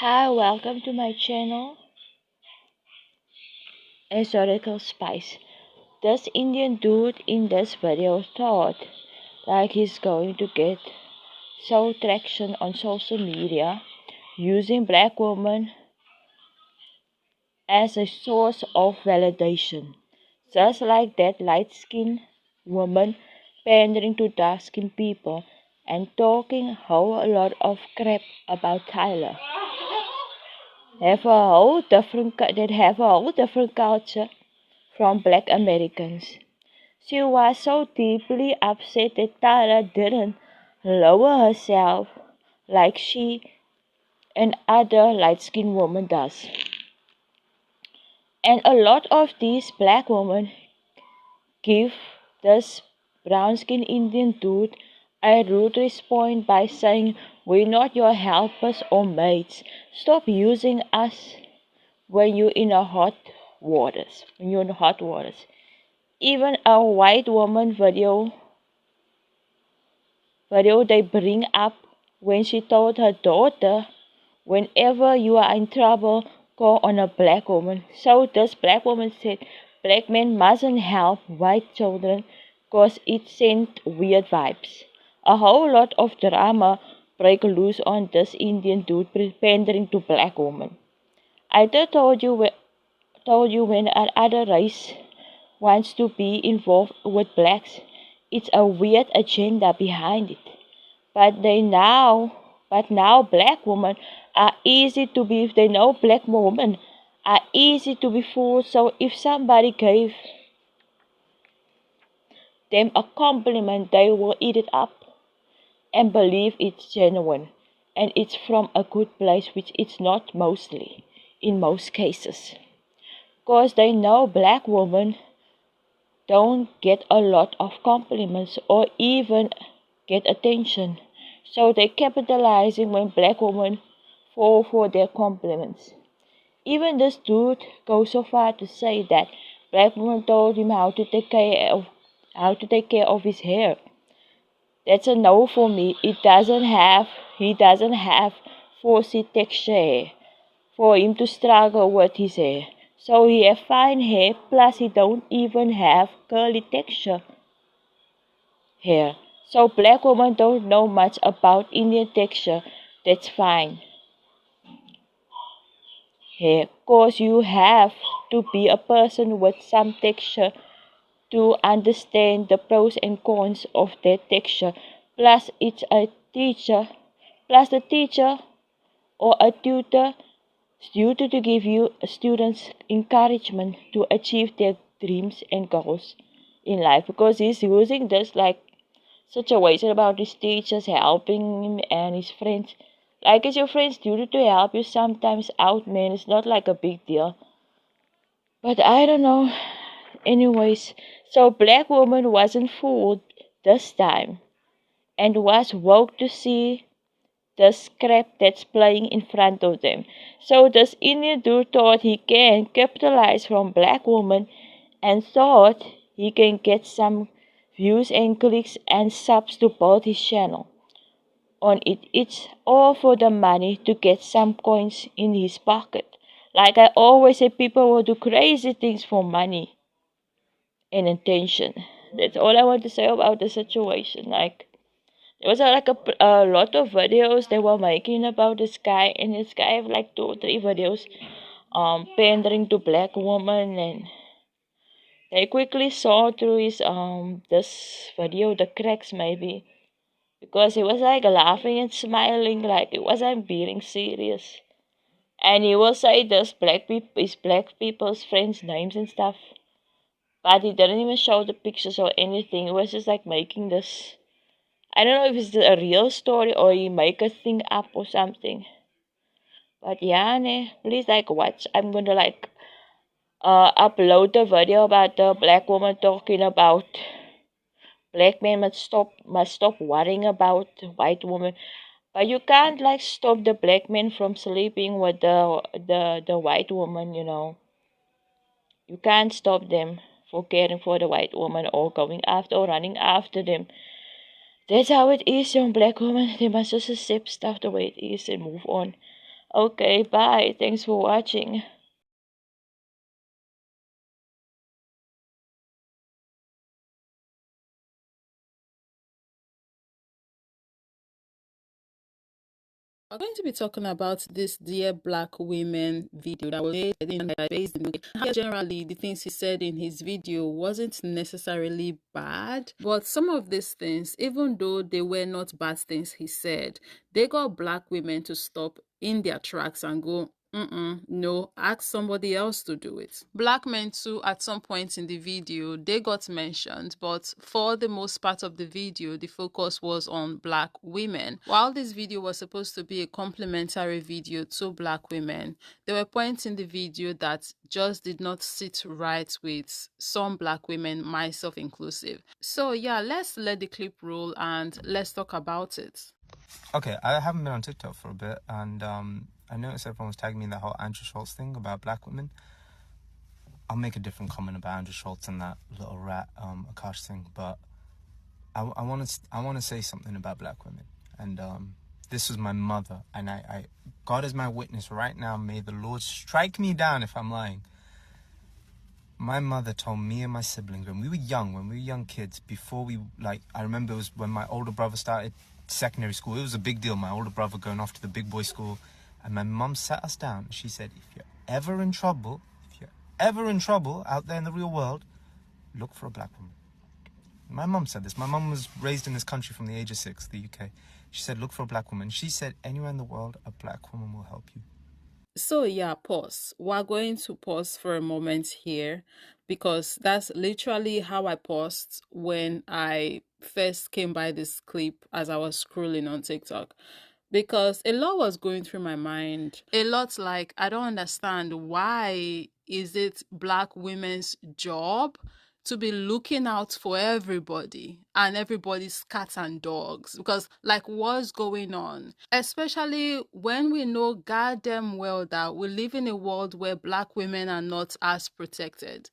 Hi, welcome to my channel, Historical Spice. This Indian dude in this video thought like he's going to get so traction on social media using black women as a source of validation. Just like that light-skinned woman pandering to dark-skinned people and talking a whole lot of crap about Tyler. Have a whole different culture from black Americans. She was so deeply upset that Tara didn't lower herself like she and other light-skinned women does. And a lot of these black women give this brown-skinned Indian dude a rude response by saying, "We're not your helpers or mates. Stop using us when you're in hot waters." Even a white woman video they bring up when she told her daughter, "Whenever you are in trouble, call on a black woman." So this black woman said black men mustn't help white children cause it sent weird vibes. A whole lot of drama break loose on this Indian dude pandering to black women. I just told you when another race wants to be involved with blacks, it's a weird agenda behind it. But now black women are easy to be, they know black women are easy to be fooled. So if somebody gave them a compliment, they will eat it up and believe it's genuine and it's from a good place, which it's not mostly in most cases. Because they know black women don't get a lot of compliments or even get attention. So they capitalizing when black women fall for their compliments. Even this dude goes so far to say that black women told him how to take care of his hair. That's a no for me. He doesn't have fussy texture hair for him to struggle with his hair. So he have fine hair, plus he don't even have curly texture hair. So black women don't know much about Indian texture. That's fine hair. Cause you have to be a person with some texture to understand the pros and cons of that texture. Plus it's a teacher, plus the teacher or a tutor to give you students encouragement to achieve their dreams and goals in life, because he's using this like situation about his teachers helping him and his friends. Like, it's your friend's duty to help you sometimes out, man. It's not like a big deal. But I don't know. Anyways, so black woman wasn't fooled this time and was woke to see the scrap that's playing in front of them. So this Indian dude thought he can capitalize from black woman and thought he can get some views and clicks and subs to build his channel on it. It's all for the money to get some coins in his pocket. Like I always say, people will do crazy things for money and attention. That's all I want to say about the situation. Like, there was a lot of videos they were making about this guy, and this guy have like 2 or 3 videos pandering to black women, and they quickly saw through his this video the cracks maybe, because he was like laughing and smiling like it wasn't being serious. And he will say this black people's friends' names and stuff. But he didn't even show the pictures or anything. It was just like making this, I don't know if it's a real story or he make a thing up or something. But yeah, please like watch. I'm gonna like upload the video about the black woman talking about black men must stop worrying about white women. But you can't like stop the black men from sleeping with the white woman, you know. You can't stop them for caring for the white woman or going after or running after them. That's how it is, young black woman. They must just accept stuff the way it is and move on. Okay, bye. Thanks for watching. We're going to be talking about this Dear Black Women video that was made based in UK. Generally, the things he said in his video wasn't necessarily bad, but some of these things, even though they were not bad things he said, they got black women to stop in their tracks and go, no, ask somebody else to do it. Black men too, at some point in the video, they got mentioned, but for the most part of the video, the focus was on black women. While this video was supposed to be a complimentary video to black women, there were points in the video that just did not sit right with some black women, myself inclusive. So yeah, let's let the clip roll and let's talk about it. Okay, I haven't been on TikTok for a bit, and I noticed everyone was tagging me in that whole Andrew Schultz thing about black women. I'll make a different comment about Andrew Schultz and that little rat Akash thing, but I want to say something about black women, and this was my mother, and I God is my witness right now. May the Lord strike me down if I'm lying. My mother told me and my siblings when we were young kids, before we, like, I remember it was when my older brother started secondary school. It was a big deal, my older brother going off to the big boy school, and my mum sat us down and she said, if you're ever in trouble out there in the real world, look for a black woman. My mum said this. My mum was raised in this country from the age of 6, the UK. She said, look for a black woman. She said, anywhere in the world, a black woman will help you. So yeah, pause. We're going to pause for a moment here because that's literally how I paused when I first came by this clip as I was scrolling on TikTok. Because a lot was going through my mind. A lot like, I don't understand, why is it black women's job to be looking out for everybody and everybody's cats and dogs? Because like, what's going on, especially when we know goddamn well that we live in a world where black women are not as protected,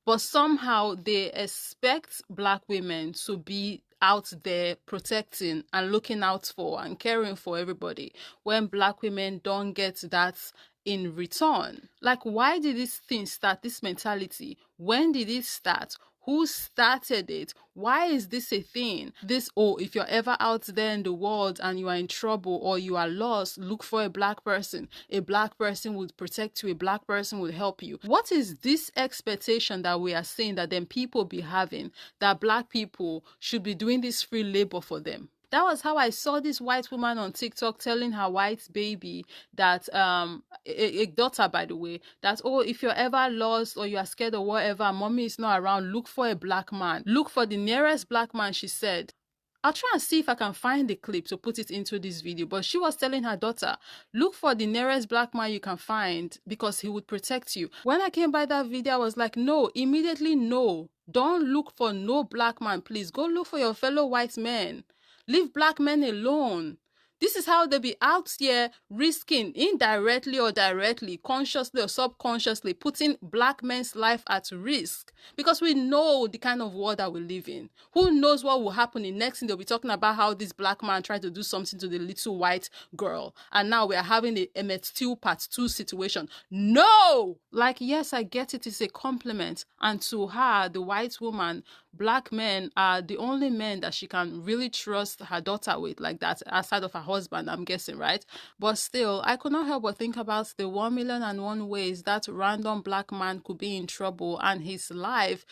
but somehow they expect black women to be out there protecting and looking out for and caring for everybody when black women don't get that in return. Like, why did this thing start, this mentality? When did it start? Who started it? Why is this a thing? This, oh, if you're ever out there in the world and you are in trouble or you are lost, look for a black person. A black person would protect you. A black person would help you. What is this expectation that we are saying that then people be having, that black people should be doing this free labor for them? That was how I saw this white woman on TikTok telling her white baby that a daughter, by the way, that, oh, if you're ever lost or you are scared or whatever, mommy is not around, look for a black man. Look for the nearest black man, she said. I'll try and see if I can find the clip to put it into this video. But she was telling her daughter, look for the nearest black man you can find because he would protect you. When I came by that video, I was like, no, immediately no. Don't look for no black man, please. Go look for your fellow white men. Leave black men alone. This is how they be out here risking, indirectly or directly, consciously or subconsciously, putting black men's life at risk. Because we know the kind of world that we live in. Who knows what will happen? The next thing they'll be talking about how this black man tried to do something to the little white girl. And now we are having the Emmett Till Part 2 situation. No! Like, yes, I get it. It's a compliment. And to her, the white woman, black men are the only men that she can really trust her daughter with, like that, aside of her husband, I'm guessing, right? But still, I could not help but think about the 1,000,001 ways that random black man could be in trouble and his life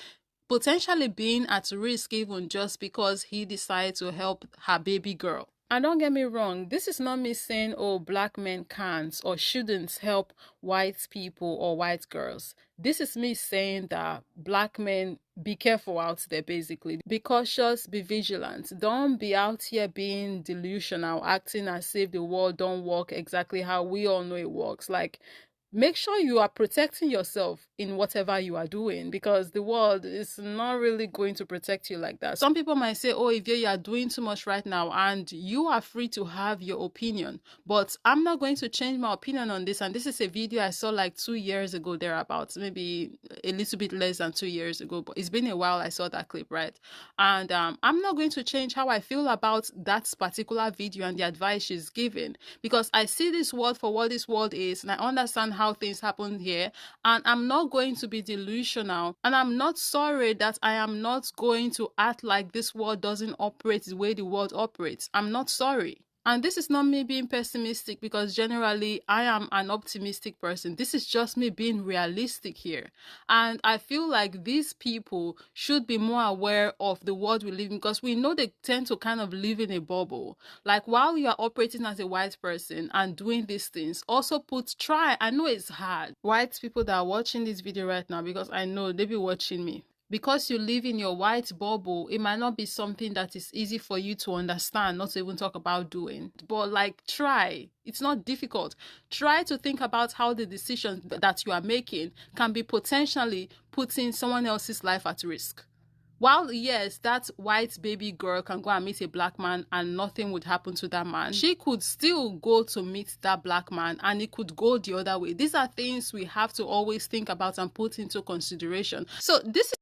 potentially being at risk even just because he decided to help her baby girl. And don't get me wrong, this is not me saying, oh, black men can't or shouldn't help white people or white girls. This is me saying that black men, be careful out there, basically. Be cautious, be vigilant. Don't be out here being delusional, acting as if the world don't work exactly how we all know it works. Like, make sure you are protecting yourself in whatever you are doing, because the world is not really going to protect you like that. Some people might say, oh, if you are doing too much right now, and you are free to have your opinion, but I'm not going to change my opinion on this. And this is a video I saw like 2 years ago, thereabouts, maybe a little bit less than 2 years ago, but it's been a while I saw that clip, right? And I'm not going to change how I feel about that particular video and the advice she's giving, because I see this world for what this world is, and I understand how things happen here, and I'm not going to be delusional, and I'm not sorry that I am not going to act like this world doesn't operate the way the world operates. I'm not sorry. And this is not me being pessimistic, because generally I am an optimistic person. This is just me being realistic here. And I feel like these people should be more aware of the world we live in, because we know they tend to kind of live in a bubble. Like, while you are operating as a white person and doing these things, also try. I know it's hard. White people that are watching this video right now, because I know they be watching me. Because you live in your white bubble, it might not be something that is easy for you to understand, not to even talk about doing. But like, try. It's not difficult. Try to think about how the decisions that you are making can be potentially putting someone else's life at risk. While yes, that white baby girl can go and meet a black man and nothing would happen to that man, she could still go to meet that black man and it could go the other way. These are things we have to always think about and put into consideration. So this is